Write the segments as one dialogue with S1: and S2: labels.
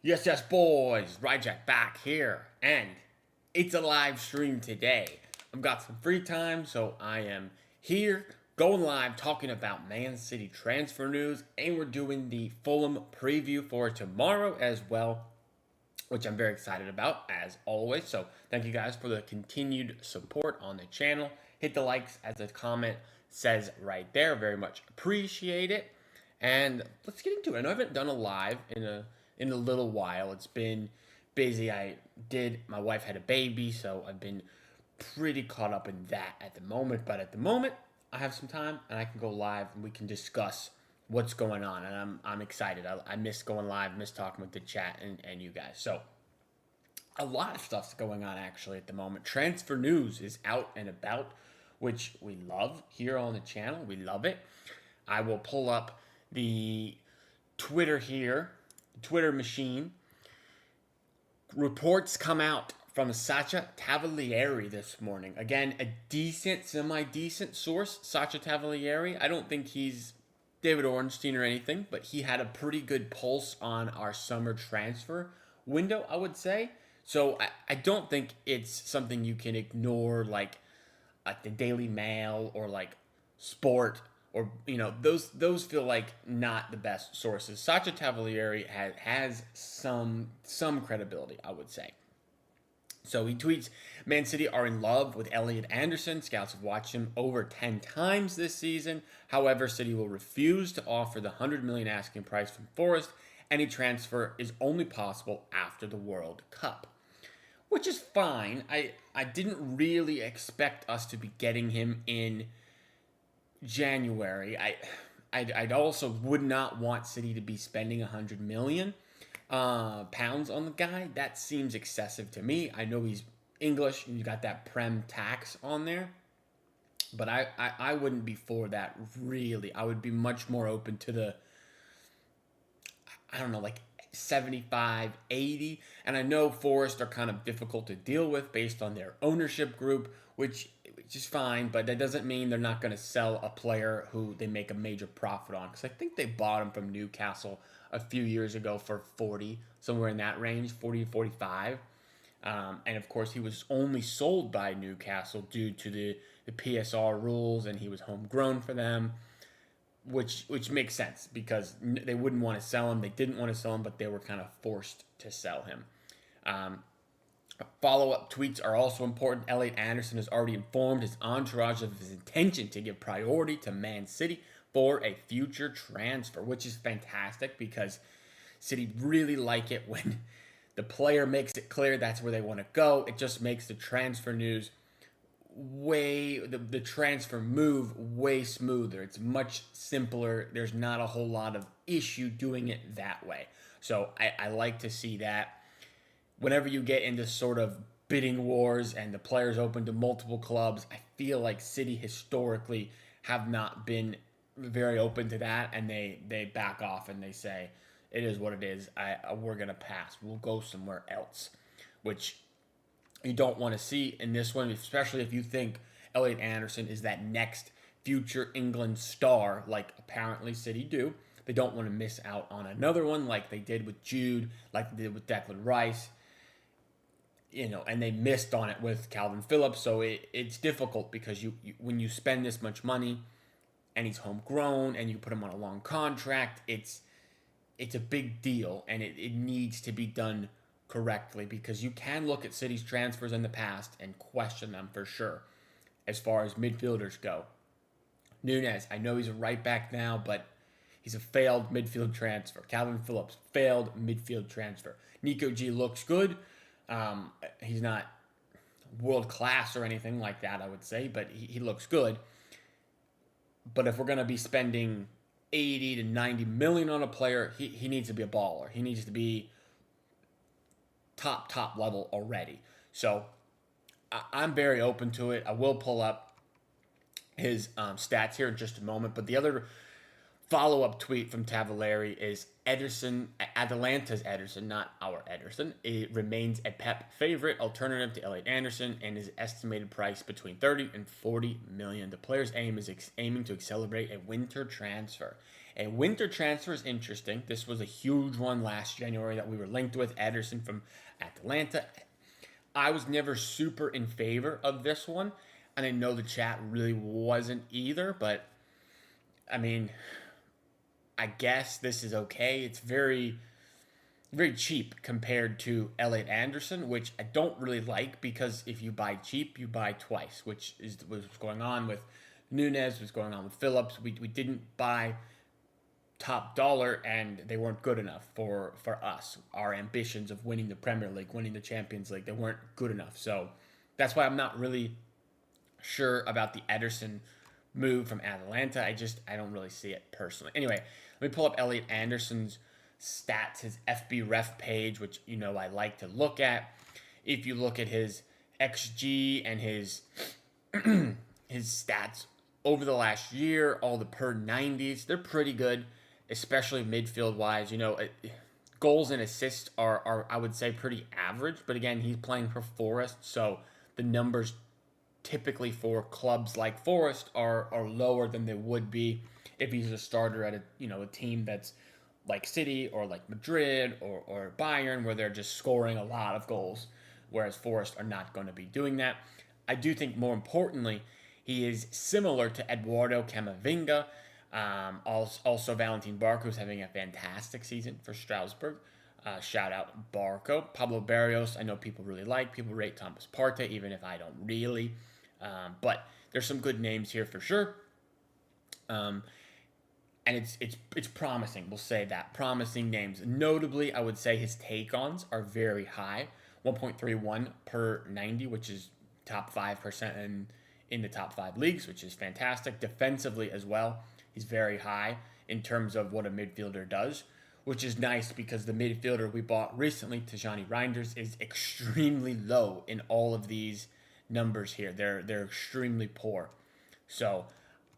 S1: Yes, yes, boys. Ryjack back here, and it's a live stream today. I've got some free time, so I am here going live talking about Man City transfer news, and we're doing the Fulham preview for tomorrow as well, which I'm very excited about as always. So thank you guys for the continued support on the channel. Hit the likes as the comment says right there. Very much appreciate it. And let's get into it. I know I haven't done a live in a little while. It's been busy. My wife had a baby, so I've been pretty caught up in that at the moment. But at the moment, I have some time and I can go live and we can discuss what's going on. And I'm excited. I miss going live, miss talking with the chat and you guys. So a lot of stuff's going on actually at the moment. Transfer news is out and about, which we love here on the channel. We love it. I will pull up the Twitter here, the Twitter machine. Reports come out from Sacha Tavolieri this morning. Again, a decent, semi-decent source, Sacha Tavolieri. I don't think he's David Ornstein or anything, but he had a pretty good pulse on our summer transfer window, I would say. So I don't think it's something you can ignore like the Daily Mail or like Sport or those feel like not the best sources. Sacha Tavolieri has some credibility, I would say. So he tweets, Man City are in love with Elliot Anderson. Scouts have watched him over 10 times this season. However, City will refuse to offer the 100 million asking price from Forest. Any transfer is only possible after the World Cup, which is fine. I didn't really expect us to be getting him in January. I'd also would not want City to be spending 100 million pounds on the guy. That seems excessive to me. I know he's English and you got that Prem tax on there, but I wouldn't be for that really. I would be much more open to the, I don't know, like 75, 80. And I know Forest are kind of difficult to deal with based on their ownership group, which is fine, but that doesn't mean they're not going to sell a player who they make a major profit on. Because I think they bought him from Newcastle a few years ago for 40, somewhere in that range, 40 to 45. And of course, he was only sold by Newcastle due to the PSR rules, and he was homegrown for them, which makes sense because they wouldn't want to sell him. They didn't want to sell him, but they were kind of forced to sell him. Follow-up tweets are also important. Elliot Anderson has already informed his entourage of his intention to give priority to Man City for a future transfer, which is fantastic because City really like it when the player makes it clear that's where they want to go. It just makes the transfer news the transfer move way smoother. It's much simpler. There's not a whole lot of issue doing it that way. So I like to see that. Whenever you get into sort of bidding wars and the players open to multiple clubs, I feel like City historically have not been very open to that, and they back off and they say it is what it is. We're gonna pass. We'll go somewhere else, which you don't want to see in this one, especially if you think Elliot Anderson is that next future England star, like apparently City do. They don't want to miss out on another one like they did with Jude, like they did with Declan Rice, and they missed on it with Calvin Phillips. So it's difficult because you when you spend this much money and he's homegrown and you put him on a long contract, it's a big deal, and it needs to be done correctly because you can look at City's transfers in the past and question them for sure as far as midfielders go. Nunez, I know he's a right back now, but he's a failed midfield transfer. Calvin Phillips, failed midfield transfer. Nico G looks good. He's not world class or anything like that, I would say, but he looks good. But if we're going to be spending 80 to 90 million on a player, he needs to be a baller. He needs to be top level already. So I'm very open to it. I will pull up his stats here in just a moment. But the other follow-up tweet from Tavaleri is Atalanta's Ederson, not our Ederson. It remains a Pep favorite alternative to Elliot Anderson and is estimated price between 30 and 40 million. The player's aiming to accelerate a winter transfer. A winter transfer is interesting. This was a huge one last January that we were linked with, Ederson from Atalanta. I was never super in favor of this one, and I know the chat really wasn't either, but I mean, I guess this is okay. It's very, very cheap compared to Elliot Anderson, which I don't really like because if you buy cheap, you buy twice, which is what's going on with Nunez, what's going on with Phillips. We didn't buy top dollar and they weren't good enough for us. Our ambitions of winning the Premier League, winning the Champions League, they weren't good enough. So that's why I'm not really sure about the Ederson move from Atalanta. I don't really see it personally. Anyway, let me pull up Elliot Anderson's stats, his FB ref page, which I like to look at. If you look at his XG and his his stats over the last year, all the per 90s, they're pretty good, especially midfield wise. Goals and assists are I would say pretty average, but again, he's playing for Forest, so the numbers typically for clubs like Forest are lower than they would be if he's a starter at a team that's like City or like Madrid or Bayern, where they're just scoring a lot of goals, whereas Forest are not going to be doing that. I do think more importantly, he is similar to Eduardo Camavinga, also Valentin Barco, who's having a fantastic season for Strasbourg. Shout out Barco. Pablo Barrios, I know people really like. People rate Thomas Partey, even if I don't really. But there's some good names here for sure. And it's promising. We'll say that. Promising names. Notably, I would say his take-ons are very high. 1.31 per 90, which is top 5% in the top 5 leagues, which is fantastic. Defensively as well, he's very high in terms of what a midfielder does, which is nice because the midfielder we bought recently, Tijani Reinders, is extremely low in all of these numbers here. They're extremely poor. So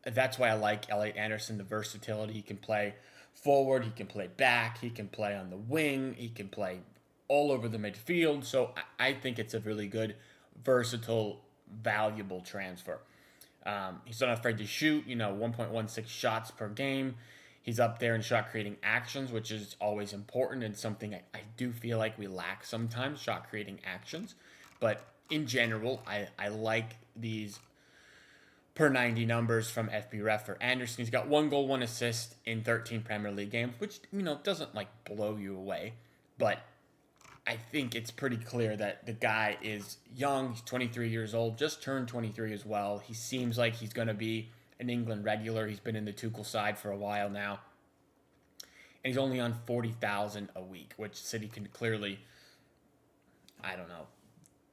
S1: that's why I like Elliot Anderson, the versatility. He can play forward, he can play back, he can play on the wing, he can play all over the midfield. So I think it's a really good, versatile, valuable transfer. He's not afraid to shoot, 1.16 shots per game. He's up there in shot creating actions, which is always important and something I do feel like we lack sometimes, shot creating actions. But in general, I like these per 90 numbers from FB Ref for Anderson. He's got 1 goal, 1 assist in 13 Premier League games, which, doesn't blow you away. But I think it's pretty clear that the guy is young. He's 23 years old, just turned 23 as well. He seems like he's going to be an England regular. He's been in the Tuchel side for a while now. And he's only on 40,000 a week, which City can clearly,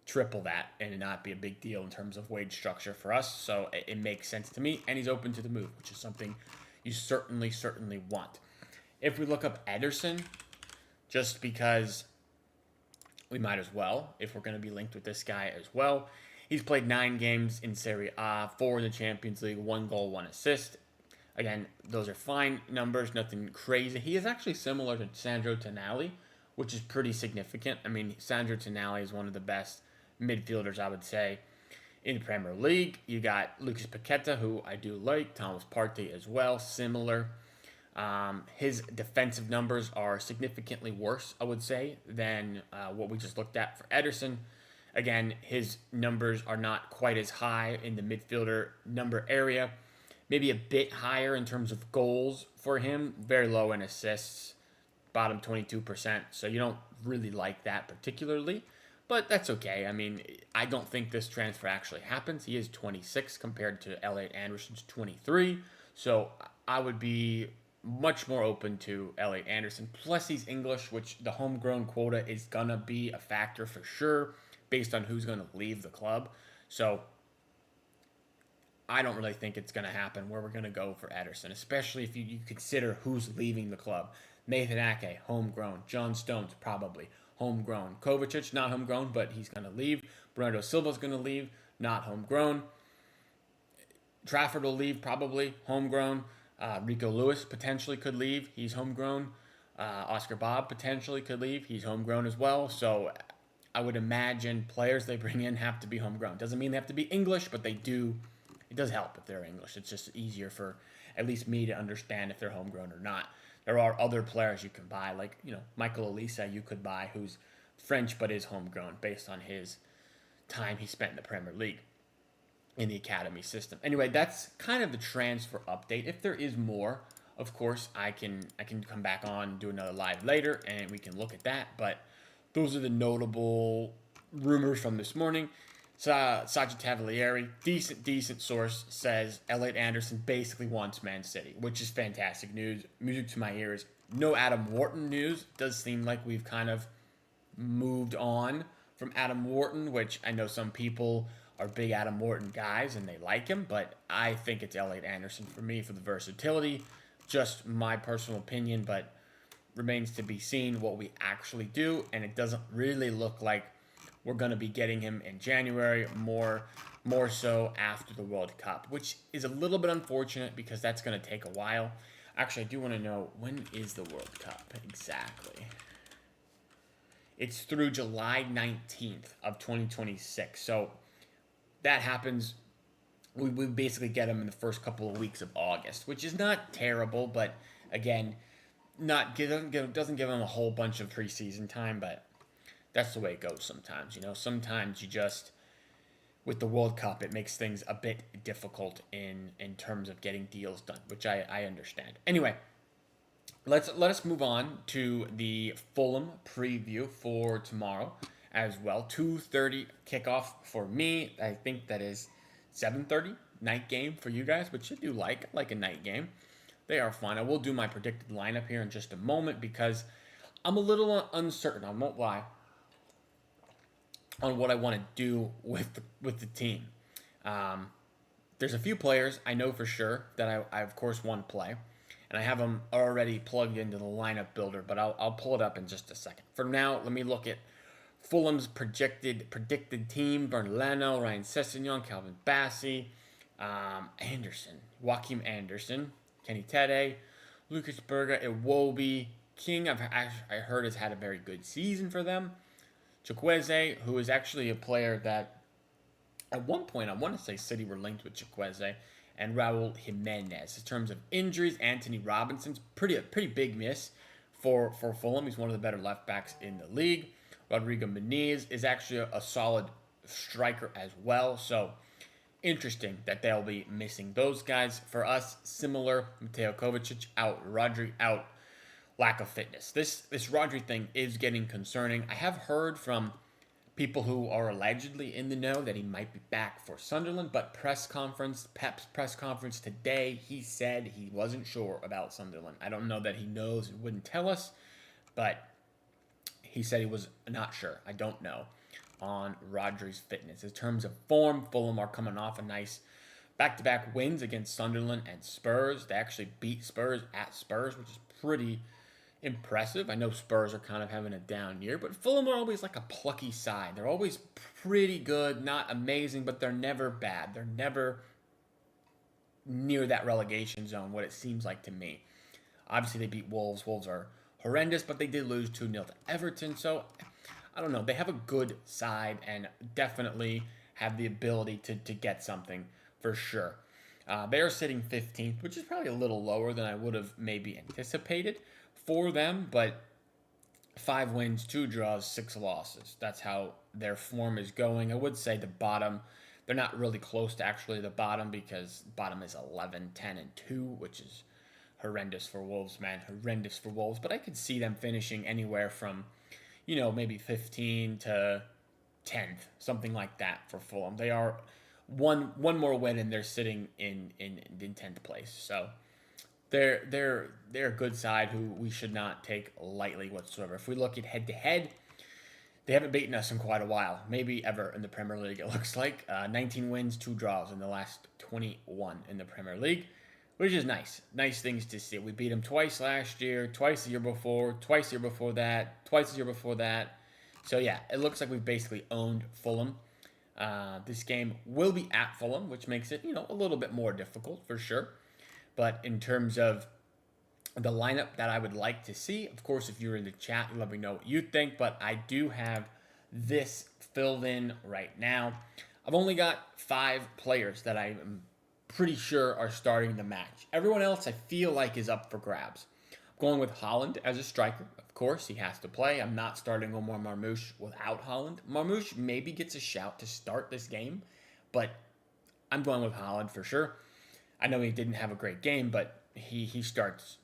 S1: triple that and it not be a big deal in terms of wage structure for us. So it makes sense to me, and he's open to the move, which is something you certainly want. If we look up Ederson, just because we might as well, if we're going to be linked with this guy as well. He's played 9 games in Serie A, 4 in the Champions League, 1 goal, 1 assist. Again, those are fine numbers, nothing crazy. He is actually similar to Sandro Tonali, which is pretty significant. I mean, Sandro Tonali is one of the best midfielders, I would say, in the Premier League. You got Lucas Paqueta, who I do like, Thomas Partey as well, similar. His defensive numbers are significantly worse, I would say, than what we just looked at for Ederson. Again, his numbers are not quite as high in the midfielder number area. Maybe a bit higher in terms of goals for him. Very low in assists, bottom 22%. So you don't really like that particularly. But that's okay. I mean, I don't think this transfer actually happens. He is 26 compared to Elliot Anderson's 23. So I would be much more open to Elliot Anderson. Plus, he's English, which the homegrown quota is going to be a factor for sure based on who's going to leave the club. So I don't really think it's going to happen where we're going to go for Ederson, especially if you consider who's leaving the club. Nathan Ake, homegrown. John Stones, probably homegrown. Kovacic, not homegrown, but he's going to leave. Bernardo Silva's going to leave, not homegrown. Trafford will leave, probably homegrown. Rico Lewis potentially could leave. He's homegrown. Oscar Bob potentially could leave. He's homegrown as well. So I would imagine players they bring in have to be homegrown. Doesn't mean they have to be English, but they do. It does help if they're English. It's just easier for at least me to understand if they're homegrown or not. There are other players you can buy, like Michael Elisa you could buy, who's French but is homegrown based on his time he spent in the Premier League in the academy system. Anyway, that's kind of the transfer update. If there is more, of course, I can come back on, do another live later, and we can look at that. But those are the notable rumors from this morning. Sajid Tavalieri, decent source, says Elliot Anderson basically wants Man City, which is fantastic news. Music to my ears. No Adam Wharton news. Does seem like we've kind of moved on from Adam Wharton, which I know some people are big Adam Wharton guys and they like him, but I think it's Elliot Anderson for me for the versatility. Just my personal opinion, but remains to be seen what we actually do, and it doesn't really look like we're going to be getting him in January, more so after the World Cup, which is a little bit unfortunate because that's going to take a while. Actually, I do want to know, when is the World Cup exactly? It's through July 19th of 2026. So that happens, we basically get him in the first couple of weeks of August, which is not terrible, but again, doesn't give him a whole bunch of preseason time, but that's the way it goes sometimes. Sometimes you just, with the World Cup, it makes things a bit difficult in terms of getting deals done, which I understand. Anyway, let us move on to the Fulham preview for tomorrow as well. 2:30 kickoff for me. I think that is 7:30 night game for you guys, which I do like a night game. They are fun. I will do my predicted lineup here in just a moment because I'm a little uncertain, I won't lie, on what I want to do with the team. There's a few players I know for sure that I of course want to play, and I have them already plugged into the lineup builder, but I'll pull it up in just a second. For now, let me look at Fulham's predicted team: Bernardo, Ryan Sessegnon, Calvin Bassey, Anderson, Joachim Anderson, Kenny Tete, Lucas Berger, Iwobi, King. I heard has had a very good season for them. Chukwueze, who is actually a player that at one point I want to say City were linked with Chukwueze, and Raul Jimenez. In terms of injuries, Anthony Robinson's pretty big miss for Fulham. He's one of the better left backs in the league. Rodrigo Muniz is actually a solid striker as well. So interesting that they'll be missing those guys. For us, similar. Mateo Kovacic out, Rodri out, lack of fitness. This Rodri thing is getting concerning. I have heard from people who are allegedly in the know that he might be back for Sunderland, but Pep's press conference today, he said he wasn't sure about Sunderland. I don't know that he knows and wouldn't tell us, but he said he was not sure. I don't know on Rodri's fitness. In terms of form, Fulham are coming off a nice back-to-back wins against Sunderland and Spurs. They actually beat Spurs at Spurs, which is pretty impressive. I know Spurs are kind of having a down year, but Fulham are always like a plucky side. They're always pretty good, not amazing, but they're never bad. They're never near that relegation zone, what it seems like to me. Obviously, they beat Wolves. Wolves are horrendous, but they did lose 2-0 to Everton, so I don't know. They have a good side and definitely have the ability to get something for sure. They are sitting 15th, which is probably a little lower than I would have maybe anticipated for them, but 5 wins, 2 draws, 6 losses. That's how their form is going. I would say the bottom, they're not really close to actually the bottom because bottom is 11, 10, and 2, which is horrendous for Wolves, man. Horrendous for Wolves. But I could see them finishing anywhere from, maybe 15 to 10th, something like that for Fulham. They are one more win and they're sitting in 10th place. So they're a good side who we should not take lightly whatsoever. If we look at head-to-head, they haven't beaten us in quite a while, maybe ever in the Premier League, it looks like. 19 wins, 2 draws in the last 21 in the Premier League, which is nice. Nice things to see. We beat them twice last year, twice the year before, twice the year before that, twice the year before that. So, yeah, it looks like we've basically owned Fulham. This game will be at Fulham, which makes it, a little bit more difficult for sure. But in terms of the lineup that I would like to see, of course, if you're in the chat, let me know what you think. But I do have this filled in right now. I've only got 5 players that I am pretty sure are starting the match. Everyone else I feel like is up for grabs. I'm going with Haaland as a striker. Of course, he has to play. I'm not starting Omar Marmoush without Haaland. Marmoush maybe gets a shout to start this game, but I'm going with Haaland for sure. I know he didn't have a great game, but he starts.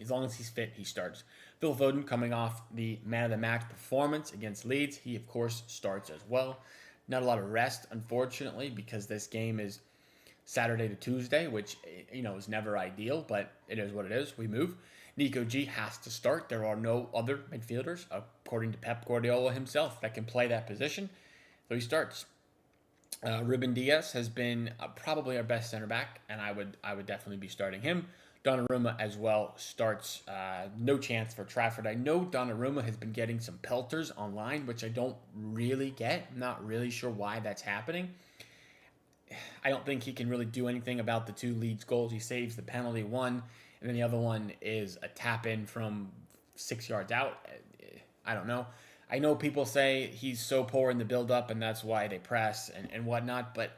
S1: As long as he's fit, he starts. Phil Foden coming off the man of the match performance against Leeds. He, of course, starts as well. Not a lot of rest, unfortunately, because this game is Saturday to Tuesday, which, is never ideal, but it is what it is. We move. Nico G has to start. There are no other midfielders, according to Pep Guardiola himself, that can play that position. So he starts. Ruben Diaz has been probably our best center back, and I would definitely be starting him. Donnarumma as well starts. No chance for Trafford. I know Donnarumma has been getting some pelters online, which I don't really get. I'm not really sure why that's happening. I don't think he can really do anything about the 2 Leeds goals. He saves the penalty one, and then the other one is a tap in from 6 yards out. I don't know. I know people say he's so poor in the build-up, and that's why they press and whatnot, but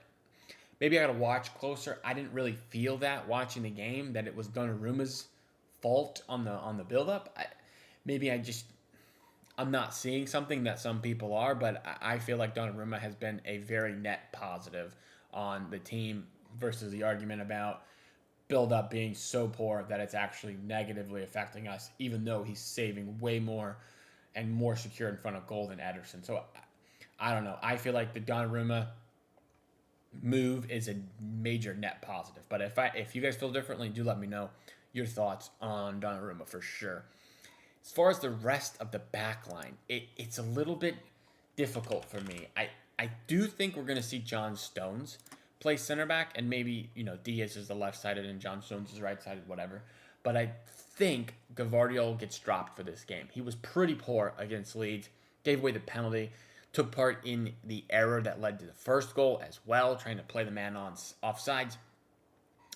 S1: maybe I got to watch closer. I didn't really feel that watching the game, that it was Donnarumma's fault on the build-up. I'm not seeing something that some people are, but I feel like Donnarumma has been a very net positive on the team versus the argument about build-up being so poor that it's actually negatively affecting us, even though he's saving way more and more secure in front of goal than Ederson. So I don't know. I feel like the Donnarumma move is a major net positive. But if you guys feel differently, do let me know your thoughts on Donnarumma for sure. As far as the rest of the back line, it's a little bit difficult for me. I do think we're going to see John Stones play center back, and maybe, Diaz is the left-sided and John Stones is right-sided, whatever. But I think Gvardiol gets dropped for this game. He was pretty poor against Leeds, gave away the penalty, took part in the error that led to the first goal as well, trying to play the man on offsides,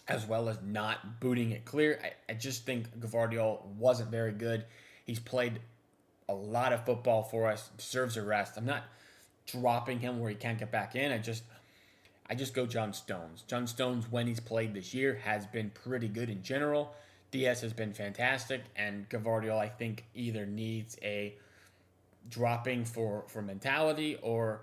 S1: as well as not booting it clear. I just think Gvardiol wasn't very good. He's played a lot of football for us, deserves a rest. I'm not dropping him where he can't get back in. I just go John Stones. John Stones, when he's played this year, has been pretty good in general. Diaz has been fantastic, and Gvardiol, I think, either needs a dropping for mentality or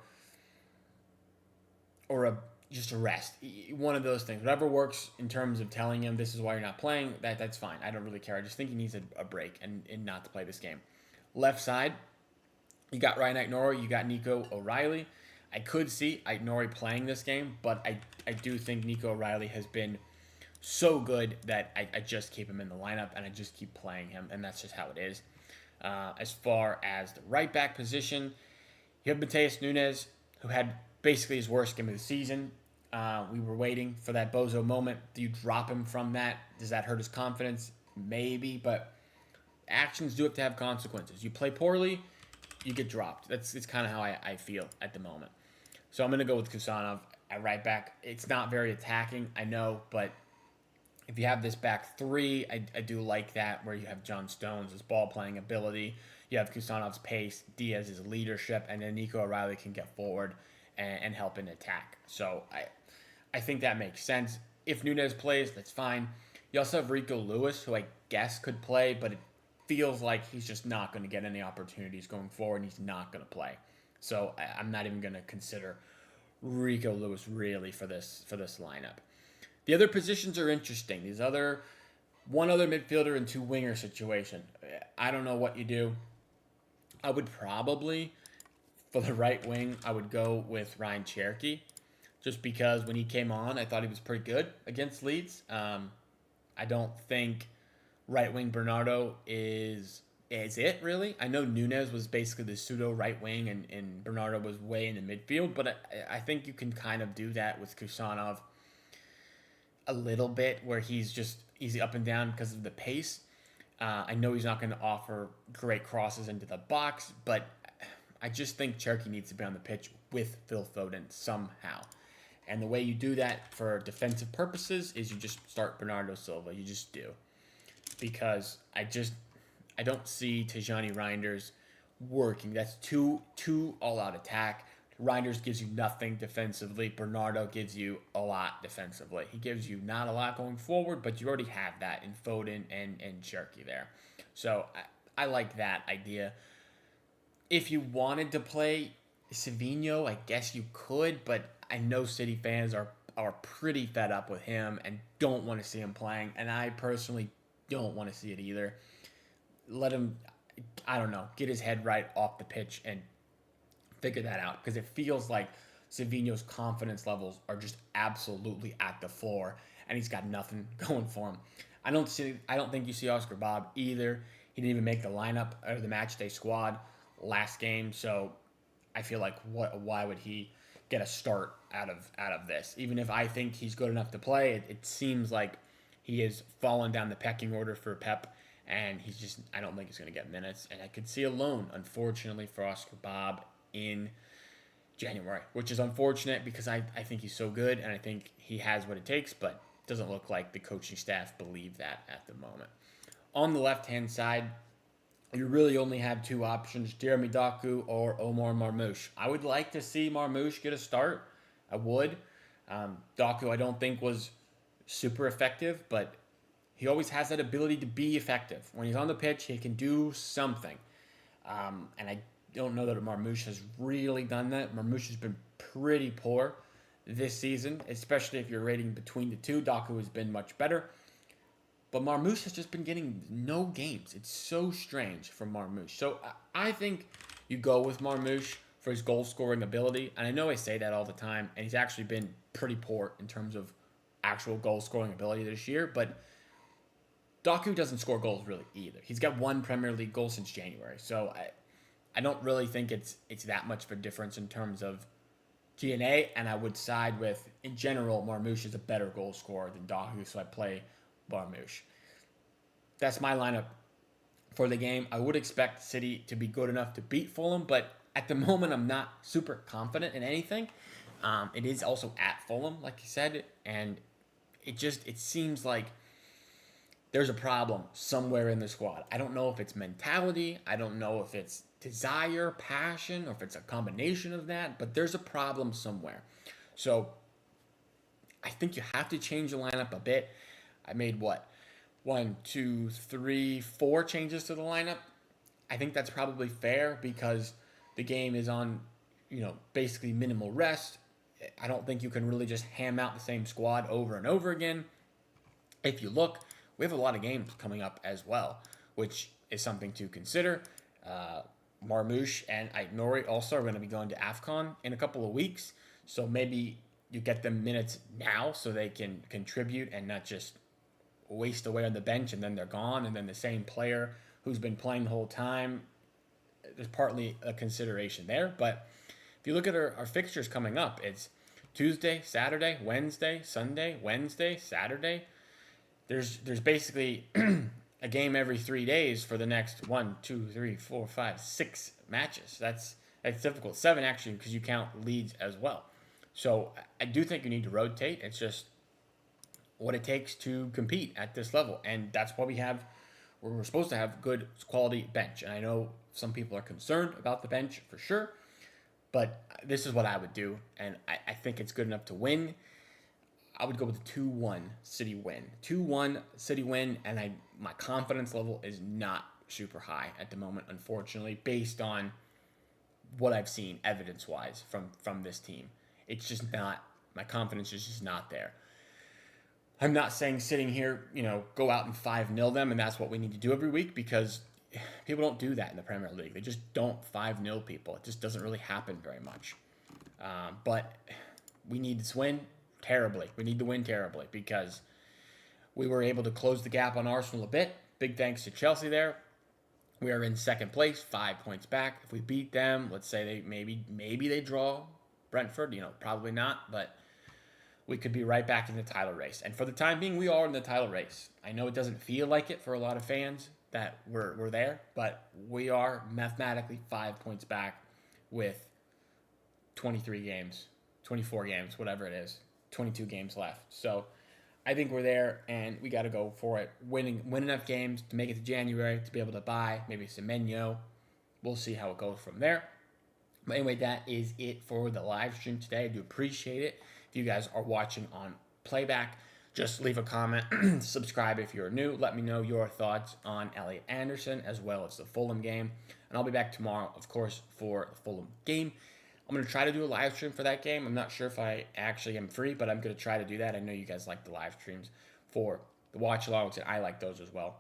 S1: just a rest. One of those things. Whatever works in terms of telling him this is why you're not playing, that's fine. I don't really care. I just think he needs a break and not to play this game. Left side, you got Ryan Aït-Nouri, you got Nico O'Reilly. I could see Aït-Nouri playing this game, but I do think Nico O'Reilly has been so good that I just keep him in the lineup and I just keep playing him, and that's just how it is. As far as the right back position, you have Matheus Nunes, who had basically his worst game of the season. We were waiting for that bozo moment. Do you drop him from that? Does that hurt his confidence? Maybe, but actions do have to have consequences. You play poorly, you get dropped. It's kind of how I feel at the moment. So I'm going to go with Kusanov at right back. It's not very attacking, I know, but if you have this back 3, I do like that, where you have John Stones' ball-playing ability, you have Kusanov's pace, Diaz's leadership, and then Nico O'Reilly can get forward and help in attack. So I think that makes sense. If Nunes plays, that's fine. You also have Rico Lewis, who I guess could play, but it feels like he's just not going to get any opportunities going forward, and he's not going to play. So I'm not even going to consider Rico Lewis really for this lineup. The other positions are interesting. One other midfielder and 2 winger situation. I don't know what you do. I would probably, for the right wing, I would go with Ryan Cherky, just because when he came on, I thought he was pretty good against Leeds. I don't think right wing Bernardo is it, really. I know Nunes was basically the pseudo right wing, and Bernardo was way in the midfield, but I think you can kind of do that with Kusanov a little bit, where he's just easy up and down because of the pace. I know he's not going to offer great crosses into the box, but I just think Cherky needs to be on the pitch with Phil Foden somehow. And the way you do that for defensive purposes is you just start Bernardo Silva. You just do. Because I don't see Tijani Reinders working. That's too all-out attack. Reinders gives you nothing defensively. Bernardo gives you a lot defensively. He gives you not a lot going forward, but you already have that in Foden and Cherky there. So I like that idea. If you wanted to play Savinho, I guess you could, but I know City fans are pretty fed up with him and don't want to see him playing, and I personally don't want to see it either. Let him, I don't know, get his head right off the pitch and figure that out, because it feels like Savinho's confidence levels are just absolutely at the floor, and he's got nothing going for him. I don't think you see Oscar Bob either. He didn't even make the lineup or the match day squad last game, so I feel like why would he get a start out of this? Even if I think he's good enough to play, it seems like he has fallen down the pecking order for Pep, and I don't think he's going to get minutes, and I could see a loan, unfortunately, for Oscar Bob in January, which is unfortunate because I think he's so good and I think he has what it takes, but it doesn't look like the coaching staff believe that at the moment. On the left-hand side, you really only have two options, Jeremy Doku or Omar Marmoush. I would like to see Marmoush get a start. I would. Doku I don't think was super effective, but he always has that ability to be effective. When he's on the pitch, he can do something. And I don't know that Marmoush has really done that. Marmoush has been pretty poor this season, especially if you're rating between the two. Doku has been much better. But Marmoush has just been getting no games. It's so strange from Marmoush. So I think you go with Marmoush for his goal-scoring ability. And I know I say that all the time, and he's actually been pretty poor in terms of actual goal-scoring ability this year. But Doku doesn't score goals really either. He's got one Premier League goal since January. So I don't really think it's that much of a difference in terms of DNA, and I would side with, in general, Marmoush is a better goal scorer than Doku, so I play Marmoush. That's my lineup for the game. I would expect City to be good enough to beat Fulham, but at the moment I'm not super confident in anything. It is also at Fulham, like you said, and it seems like there's a problem somewhere in the squad. I don't know if it's mentality. I don't know if it's desire, passion, or if it's a combination of that, but there's a problem somewhere. So I think you have to change the lineup a bit. I made 1, 2, 3, 4 changes to the lineup. I think that's probably fair because the game is on, basically minimal rest. I don't think you can really just ham out the same squad over and over again. If you look, we have a lot of games coming up as well, which is something to consider. Marmoush and Aït-Nouri also are going to be going to AFCON in a couple of weeks, so maybe you get them minutes now so they can contribute and not just waste away on the bench and then they're gone, and then the same player who's been playing the whole time, there's partly a consideration there. But if you look at our fixtures coming up, it's Tuesday, Saturday, Wednesday, Sunday, Wednesday, Saturday. There's basically a game every 3 days for the next 1, 2, 3, 4, 5, 6 matches. That's difficult. 7 actually, because you count Leeds as well. So I do think you need to rotate. It's just what it takes to compete at this level, and that's why we're supposed to have good quality bench. And I know some people are concerned about the bench for sure, but this is what I would do, and I think it's good enough to win. I would go with a 2-1 City win. 2-1 City win, and my confidence level is not super high at the moment, unfortunately, based on what I've seen evidence-wise from this team. It's just not, my confidence is just not there. I'm not saying sitting here, go out and 5-0 them, and that's what we need to do every week, because people don't do that in the Premier League. They just don't 5-0 people. It just doesn't really happen very much. But we need this win terribly. We need to win terribly because we were able to close the gap on Arsenal a bit. Big thanks to Chelsea there. We are in second place, 5 points back. If we beat them, let's say they maybe they draw Brentford, probably not, but we could be right back in the title race. And for the time being, we are in the title race. I know it doesn't feel like it for a lot of fans that we're there, but we are mathematically 5 points back with 23 games, 24 games, whatever it is, 22 games left. So I think we're there, and we got to go for it. Win enough games to make it to January to be able to buy maybe Semenyo. We'll see how it goes from there. But anyway, that is it for the live stream today. I do appreciate it. If you guys are watching on playback, just leave a comment, subscribe if you're new. Let me know your thoughts on Elliot Anderson as well as the Fulham game. And I'll be back tomorrow, of course, for the Fulham game. I'm going to try to do a live stream for that game. I'm not sure if I actually am free, but I'm going to try to do that. I know you guys like the live streams for the Watchalongs, and I like those as well.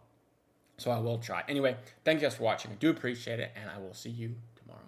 S1: So I will try. Anyway, thank you guys for watching. I do appreciate it, and I will see you tomorrow.